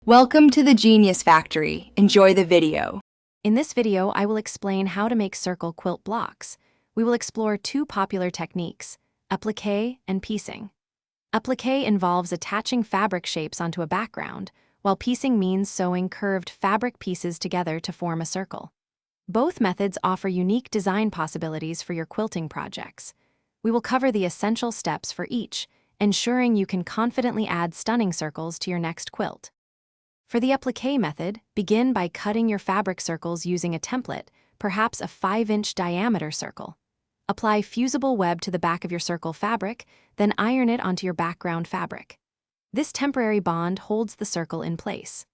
Welcome to the Genius Factory. Enjoy the video. In this video, I will explain how to make circle quilt blocks. We will explore two popular techniques, applique and piecing. Applique involves attaching fabric shapes onto a background, while piecing means sewing curved fabric pieces together to form a circle. Both methods offer unique design possibilities for your quilting projects. We will cover the essential steps for each, ensuring you can confidently add stunning circles to your next quilt. For the applique method, begin by cutting your fabric circles using a template, perhaps a 5-inch diameter circle. Apply fusible web to the back of your circle fabric, then iron it onto your background fabric. This temporary bond holds the circle in place.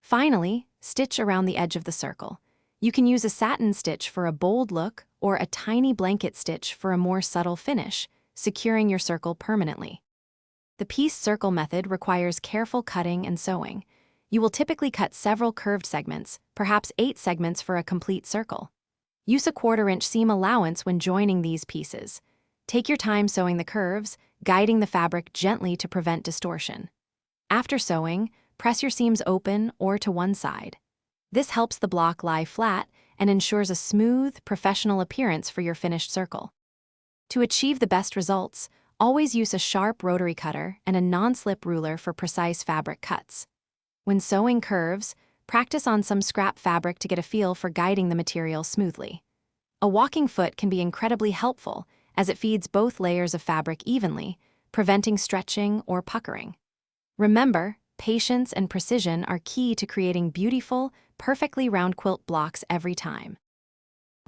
Finally, stitch around the edge of the circle. You can use a satin stitch for a bold look or a tiny blanket stitch for a more subtle finish, securing your circle permanently. The piece circle method requires careful cutting and sewing. You will typically cut several curved segments, perhaps 8 segments for a complete circle. Use a 1/4-inch seam allowance when joining these pieces. Take your time sewing the curves, guiding the fabric gently to prevent distortion. After sewing, press your seams open or to one side. This helps the block lie flat and ensures a smooth, professional appearance for your finished circle. To achieve the best results, always use a sharp rotary cutter and a non-slip ruler for precise fabric cuts. When sewing curves, practice on some scrap fabric to get a feel for guiding the material smoothly. A walking foot can be incredibly helpful as it feeds both layers of fabric evenly, preventing stretching or puckering. Remember, patience and precision are key to creating beautiful, perfectly round quilt blocks every time.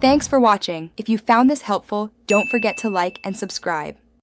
Thanks for watching. If you found this helpful, don't forget to like and subscribe.